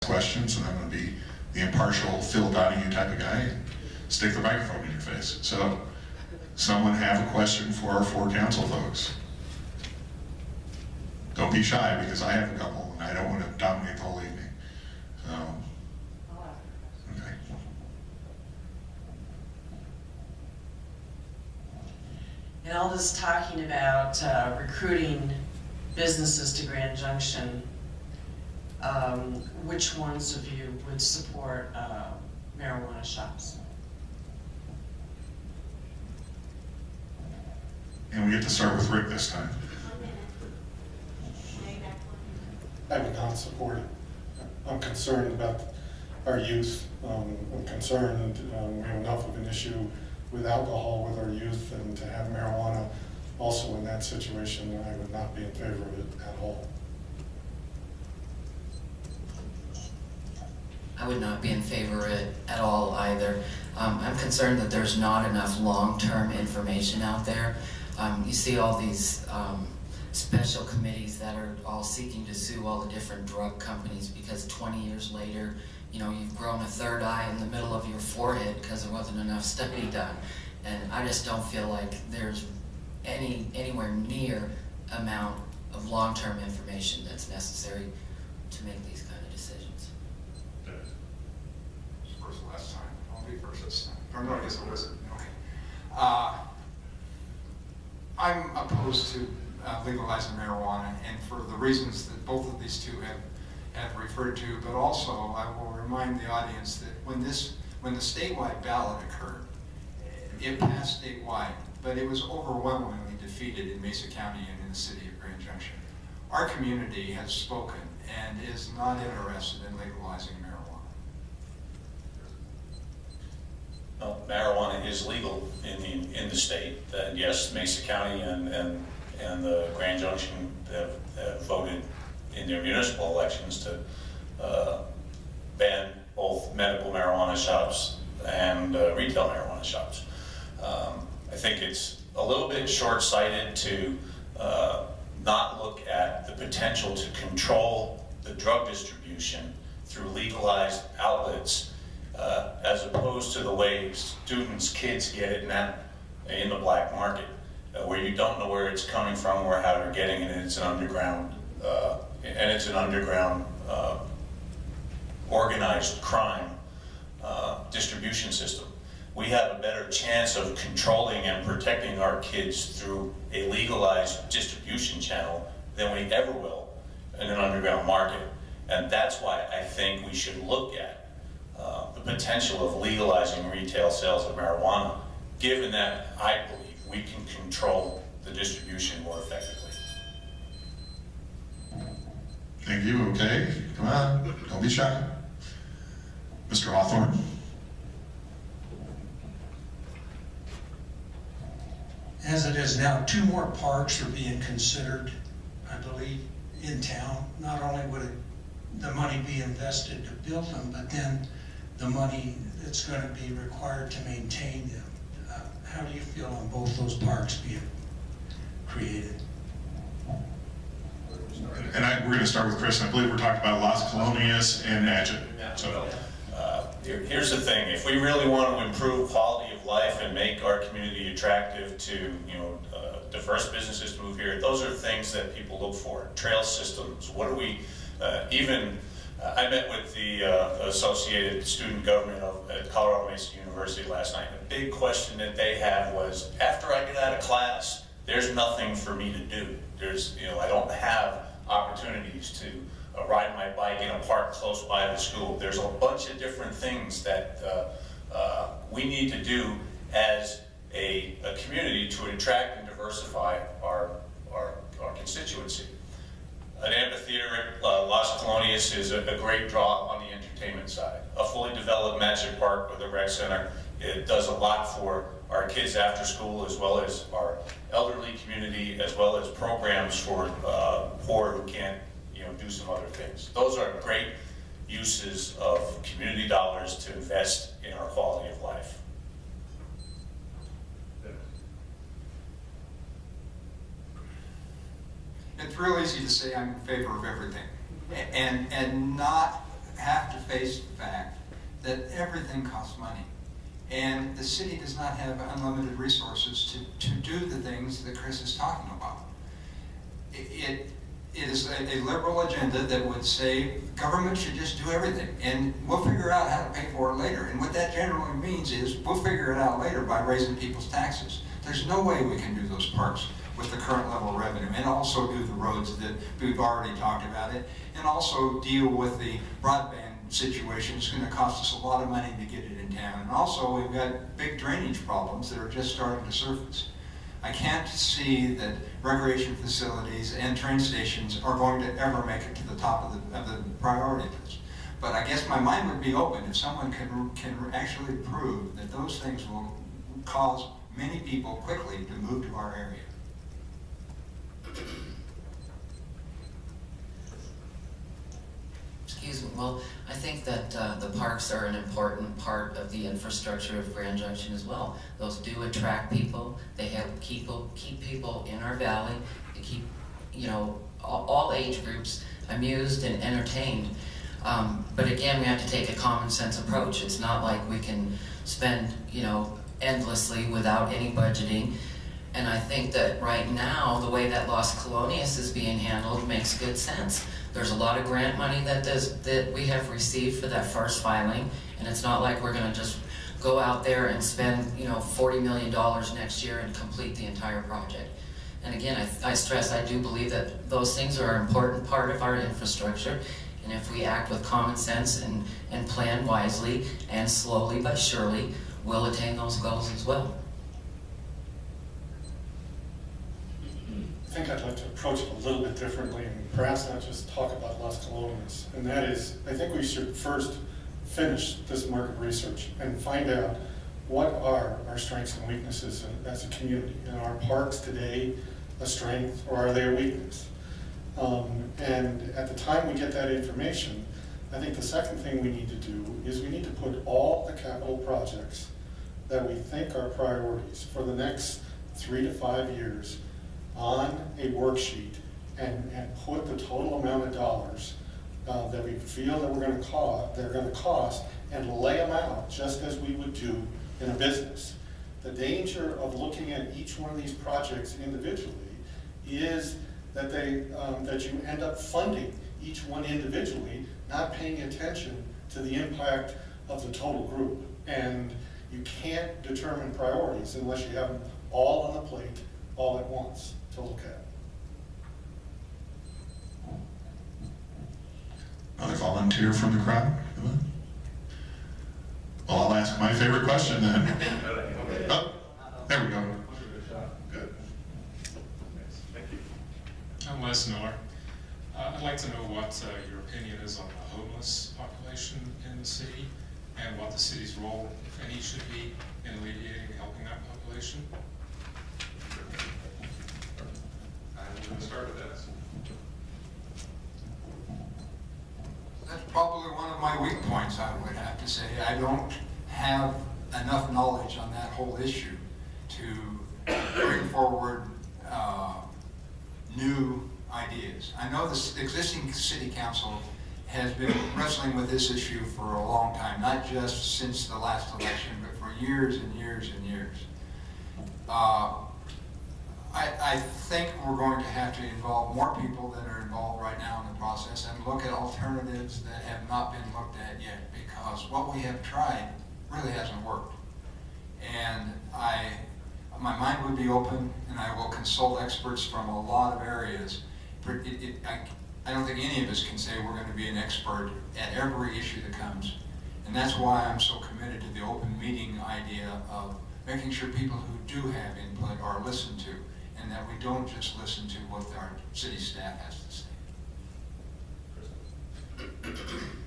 questions, and I'm going to be the impartial Phil Donahue type of guy and stick the microphone in your face. So, someone have a question for our four council folks? Don't be shy, because I have a couple, and I don't want to dominate the whole evening. So, okay. And all this talking about recruiting businesses to Grand Junction, which ones of you would support marijuana shops? And we get to start with Rick this time. I would not support it. I'm concerned about our youth. I'm concerned we have enough of an issue with alcohol with our youth, and to have marijuana also in that situation, I would not be in favor of it at all. I would not be in favor of it at all either. I'm concerned that there's not enough long-term information out there. You see all these special committees that are all seeking to sue all the different drug companies because 20 years later, you know, you've grown a third eye in the middle of your forehead because there wasn't enough study done. And I just don't feel like there's anywhere near amount of long-term information that's necessary to make these kind of decisions. First last time. I'll be first this time. Or no, I guess it wasn't. Okay. I'm opposed to legalizing marijuana, and for the reasons that both of these two have referred to, but also I will remind the audience that when the statewide ballot occurred, it passed statewide, but it was overwhelmingly defeated in Mesa County and in the city of Grand Junction. Our community has spoken and is not interested in legalizing marijuana. Well, marijuana is legal in the state. Yes, Mesa County and the Grand Junction have voted in their municipal elections to ban both medical marijuana shops and retail marijuana shops. I think it's a little bit short-sighted to not look at the potential to control the drug distribution through legalized outlets as opposed to the way kids get it now in the black market, where you don't know where it's coming from or how they're getting it, and it's an underground organized crime distribution system. We have a better chance of controlling and protecting our kids through a legalized distribution channel than we ever will in an underground market. And that's why I think we should look at the potential of legalizing retail sales of marijuana, given that I believe we can control the distribution more effectively. Thank you. Okay, come on, don't be shy. Mr. Hawthorne. As it is now, 2 more parks are being considered, I believe, in town. Not only would the money be invested to build them, but then the money that's going to be required to maintain them. How do you feel on both those parks being created? And we're going to start with Chris, and I believe we're talking about Las Colonias and Natchez. So, here's the thing: if we really want to improve quality of life and make our community attractive to diverse businesses to move here, those are things that people look for. Trail systems. What do we I met with the Associated Student Government at Colorado Mesa University last night. A big question that they had was, after I get out of class, there's nothing for me to do. I don't have opportunities to ride my bike in a park close by the school. There's a bunch of different things that we need to do as a community to attract and diversify our constituency. An amphitheater at Las Colonias is a great draw on the entertainment side. A fully developed magic park with a rec center, it does a lot for our kids after school, as well as our elderly community, as well as programs for poor who can't do some other things. Those are great uses of community dollars to invest in our quality of life. It's real easy to say I'm in favor of everything and not face the fact that everything costs money. And the city does not have unlimited resources to do the things that Chris is talking about. It is a liberal agenda that would say government should just do everything and we'll figure out how to pay for it later. And what that generally means is we'll figure it out later by raising people's taxes. There's no way we can do those parks with the current level of revenue, and also do the roads that we've already talked about it, and also deal with the broadband situation. It's going to cost us a lot of money to get it in town. And also we've got big drainage problems that are just starting to surface. I can't see that recreation facilities and train stations are going to ever make it to the top of the priority list. But I guess my mind would be open if someone can actually prove that those things will cause many people quickly to move to our area. Excuse me. Well, I think that the parks are an important part of the infrastructure of Grand Junction as well. Those do attract people. They help keep people in our valley. They keep, you know, all age groups amused and entertained. But again, we have to take a common sense approach. It's not like we can spend, you know, endlessly without any budgeting. And I think that right now, the way that Los Colonias is being handled makes good sense. There's a lot of grant money that we have received for that first filing, and it's not like we're going to just go out there and spend, you know, $40 million next year and complete the entire project. And again, I stress, I do believe that those things are an important part of our infrastructure, and if we act with common sense and plan wisely and slowly but surely, we'll attain those goals as well. I think I'd like to approach it a little bit differently and perhaps not just talk about Las Colonias. And that is, I think we should first finish this market research and find out what are our strengths and weaknesses as a community. And are parks today a strength or are they a weakness? And at the time we get that information, I think the second thing we need to do is we need to put all the capital projects that we think are priorities for the next 3 to 5 years on a worksheet and put the total amount of dollars that we feel that they're going to cost and lay them out just as we would do in a business. The danger of looking at each one of these projects individually is that that you end up funding each one individually, not paying attention to the impact of the total group. And you can't determine priorities unless you have them all on the plate all at once to look at. Another volunteer from the crowd? Come on. Well, I'll ask my favorite question then. Oh, there we go. Good. I'm Les Miller. I'd like to know what your opinion is on the homeless population in the city and what the city's role, if any, should be in alleviating and helping that population. I'm going to start with that. That's probably one of my weak points, I would have to say. I don't have enough knowledge on that whole issue to bring forward new ideas. I know the existing city council has been wrestling with this issue for a long time, not just since the last election, but for years and years and years. I think we're going to have to involve more people than are involved right now in the process and look at alternatives that have not been looked at yet, because what we have tried really hasn't worked. And my mind would be open, and I will consult experts from a lot of areas. I don't think any of us can say we're going to be an expert at every issue that comes. And that's why I'm so committed to the open meeting idea of making sure people who do have input are listened to, and that we don't just listen to what our city staff has to say.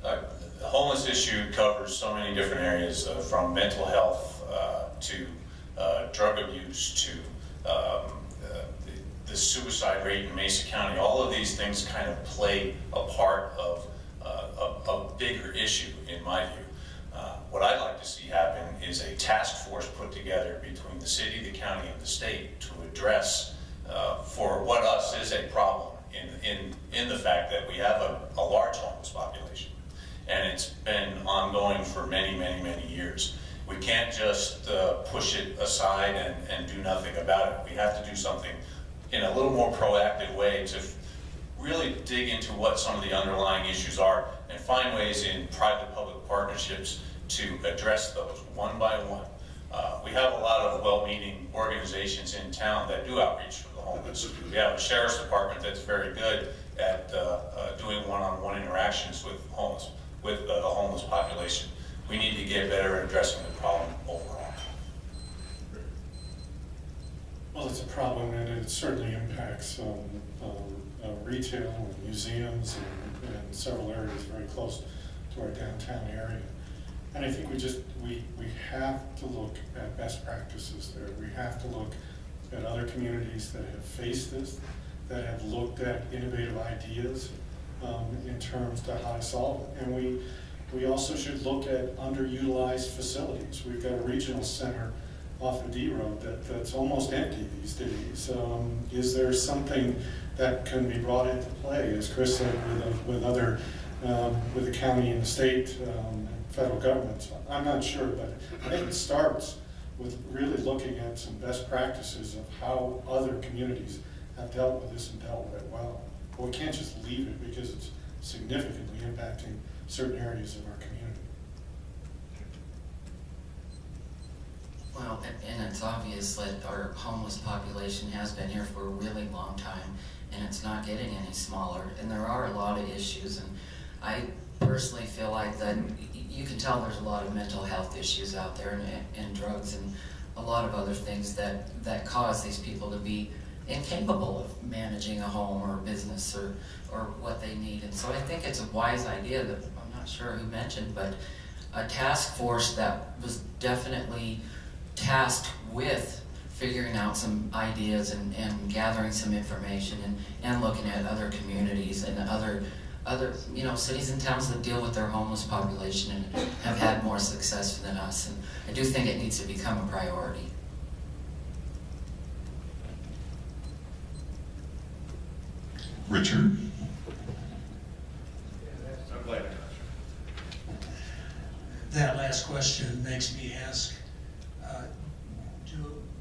The homeless issue covers so many different areas, from mental health to drug abuse to the suicide rate in Mesa County. All of these things kind of play a part of a bigger issue, in my view. What I'd like to see happen is a task force put together between the city, the county, and the state to address for what us is a problem in the fact that we have a large homeless population. And it's been ongoing for many, many, many years. We can't just push it aside and do nothing about it. We have to do something in a little more proactive way to really dig into what some of the underlying issues are and find ways in private-public partnerships to address those one by one. We have a lot of well-meaning organizations in town that do outreach for the homeless. We have a sheriff's department that's very good at doing one-on-one interactions with the homeless population. We need to get better at addressing the problem overall. Well, it's a problem, and it certainly impacts retail and museums and several areas very close to our downtown area. And I think we have to look at best practices there. We have to look at other communities that have faced this, that have looked at innovative ideas in terms to how to solve it. And we also should look at underutilized facilities. We've got a regional center off of D Road that's almost empty these days. Is there something that can be brought into play, as Chris said, with the county and the state and federal governments? I'm not sure, but I think it starts with really looking at some best practices of how other communities have dealt with this and dealt with it well. But we can't just leave it because it's significantly impacting certain areas of our community. Well, and it's obvious that our homeless population has been here for a really long time, and it's not getting any smaller, and there are a lot of issues, and I personally feel like that you can tell there's a lot of mental health issues out there, and drugs, and a lot of other things that cause these people to be incapable of managing a home or a business or what they need. And so I think it's a wise idea that, I'm not sure who mentioned, but a task force that was definitely tasked with figuring out some ideas and gathering some information and looking at other communities and other cities and towns that deal with their homeless population and have had more success than us. And I do think it needs to become a priority. Richard? I'm glad. That last question makes me ask,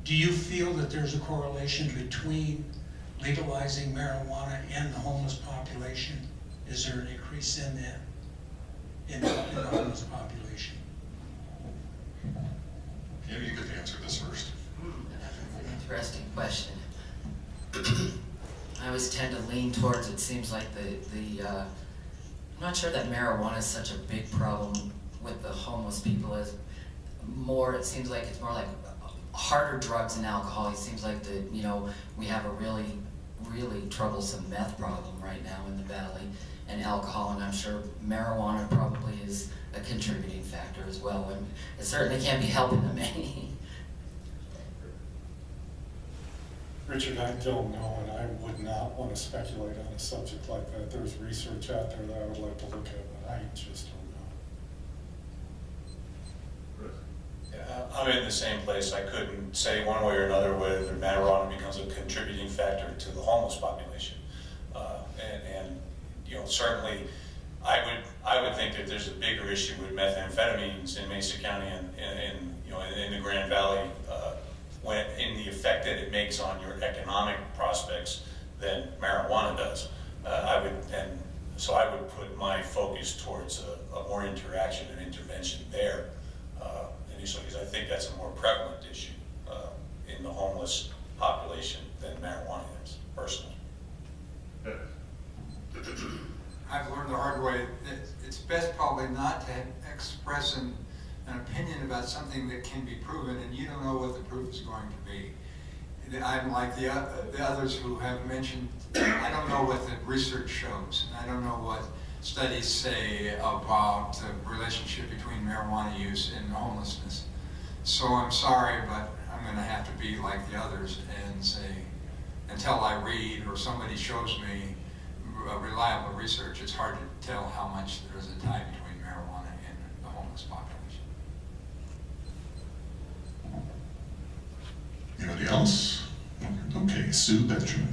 do you feel that there's a correlation between legalizing marijuana and the homeless population? Is there an increase in that, in the homeless population? Yeah, you could answer this first. That's an interesting question. I always tend to lean towards, it seems like I'm not sure that marijuana is such a big problem with the homeless people. As more, it seems like it's more like harder drugs and alcohol. It seems like we have a really, really troublesome meth problem right now in the valley, and alcohol, and I'm sure marijuana probably is a contributing factor as well, and it certainly can't be helping them any. Richard, I don't know, and I would not want to speculate on a subject like that. There's research out there that I would like to look at, but I just don't know. Yeah, I'm in the same place. I couldn't say one way or another whether marijuana becomes a contributing factor to the homeless population. Certainly, I would think that there's a bigger issue with methamphetamines in Mesa County and in the Grand Valley in the effect that it makes on your economic prospects than marijuana does. So I would put my focus towards a more interaction and intervention there initially, because I think that's a more prevalent issue in the homeless population than marijuana is, personally. I've learned the hard way that it's best probably not to express an opinion about something that can be proven, and you don't know what the proof is going to be. I'm like the others who have mentioned, I don't know what the research shows. I don't know what studies say about the relationship between marijuana use and homelessness. So I'm sorry, but I'm going to have to be like the others and say, until I read or somebody shows me reliable research, it's hard to tell how much there is a tie between marijuana and the homeless population. Anybody else? Okay, Sue Benjamin.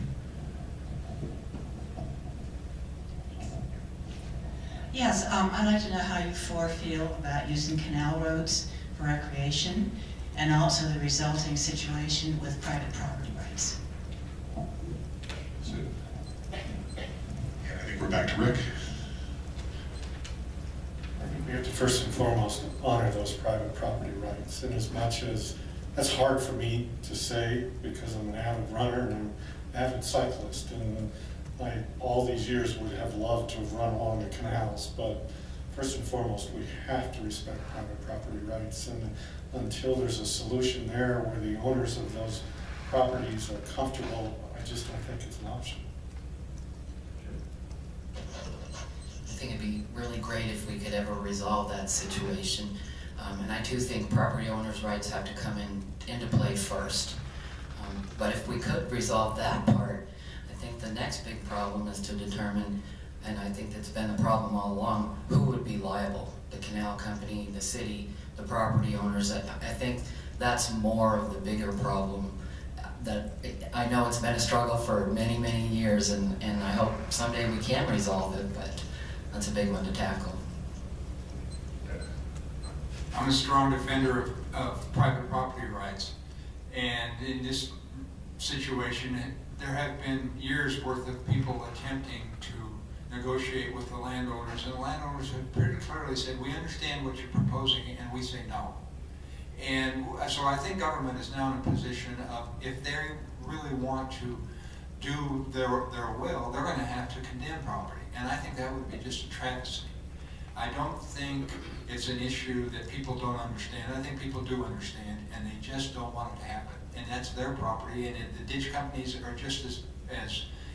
Yes, I'd like to know how you four feel about using canal roads for recreation and also the resulting situation with private property rights. And I think we're back to Rick. I think we have to first and foremost honor those private property rights. And as much as, that's hard for me to say because I'm an avid runner and I'm an avid cyclist, and I, all these years, would have loved to have run along the canals, but first and foremost, we have to respect private property rights. And until there's a solution there where the owners of those properties are comfortable, I just don't think it's an option. I think it'd be really great if we could ever resolve that situation. And I do think property owners' rights have to come into play first. But if we could resolve that part, I think the next big problem is to determine, and I think that's been the problem all along, who would be liable? The canal company, the city, the property owners. I think that's more of the bigger problem. That I know it's been a struggle for many, many years, and I hope someday we can resolve it, but that's a big one to tackle. I'm a strong defender of private property rights, and in this situation, there have been years worth of people attempting to negotiate with the landowners, and the landowners have pretty clearly said, we understand what you're proposing, and we say no. And so I think government is now in a position of, if they really want to do their will, they're going to have to condemn property, and I think that would be just a travesty. I don't think it's an issue that people don't understand. I think people do understand, and they just don't want it to happen. And that's their property, and the ditch companies are just as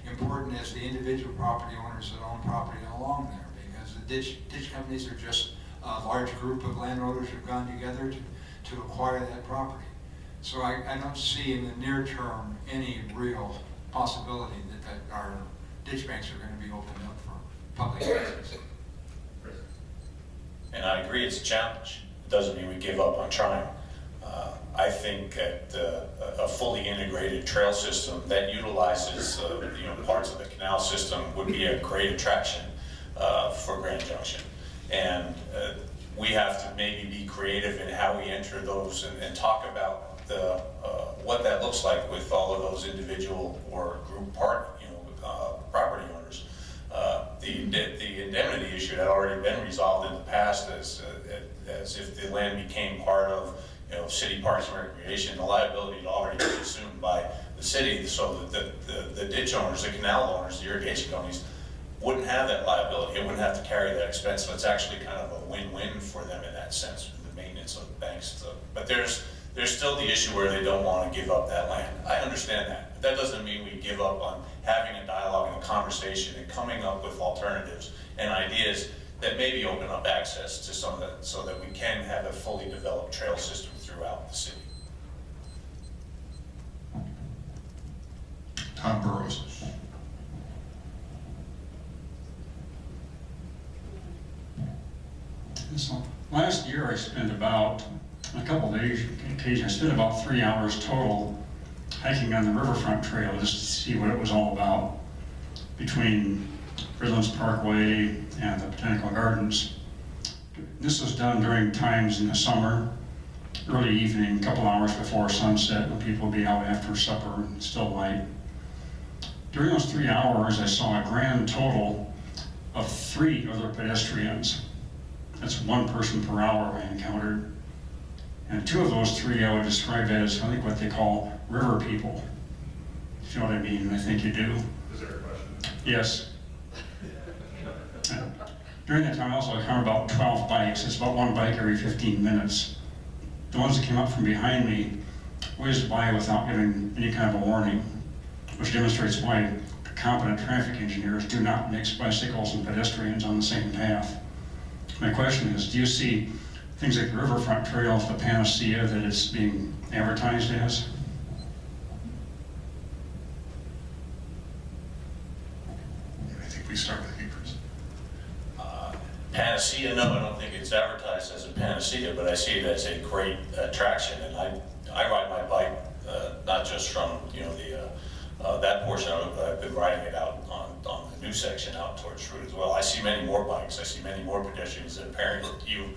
important as the individual property owners that own property along there, because the ditch companies are just a large group of landowners who have gone together to acquire that property. So I don't see in the near term any real possibility that our ditch banks are going to be opened up for public access. And I agree, it's a challenge. It doesn't mean we give up on trying. I think that a fully integrated trail system that utilizes parts of the canal system would be a great attraction for Grand Junction. And we have to maybe be creative in how we enter those and talk about what that looks like with all of those individual or group property owners. The indemnity issue had already been resolved in the past as if the land became part of city parks and recreation. The liability had already been assumed by the city, so that the ditch owners, the canal owners, the irrigation companies wouldn't have that liability. It wouldn't have to carry that expense. So it's actually kind of a win-win for them in that sense, the maintenance of the banks. But there's still the issue where they don't want to give up that land. I understand that. But that doesn't mean we give up on having a dialogue and a conversation and coming up with alternatives and ideas that maybe open up access to some of that, so that we can have a fully developed trail system throughout the city. Tom Burrows. So last year I spent about a couple of days, occasionally I spent about 3 hours total hiking on the riverfront trail just to see what it was all about between Redlands Parkway and the Botanical Gardens. This was done during times in the summer, early evening, a couple hours before sunset when people would be out after supper and still light. During those 3 hours I saw a grand total of 3 other pedestrians. That's 1 person per hour I encountered. And 2 of those 3 I would describe as, I think, what they call river people. If you know what I mean, I think you do. Is there a question? Yes. During that time I also encountered about 12 bikes. It's about 1 bike every 15 minutes. The ones that came up from behind me whizzed by without giving any kind of a warning, which demonstrates why competent traffic engineers do not mix bicycles and pedestrians on the same path. My question is, do you see things like the riverfront trail as the panacea that it's being advertised as? I think we start with you, Chris. Panacea, no, I don't think it's advertised as a panacea, but I see it as a great attraction. And I ride my bike not just from that portion of it, but I've been riding it out on the new section out towards Route as well. I see many more bikes, I see many more pedestrians than apparently you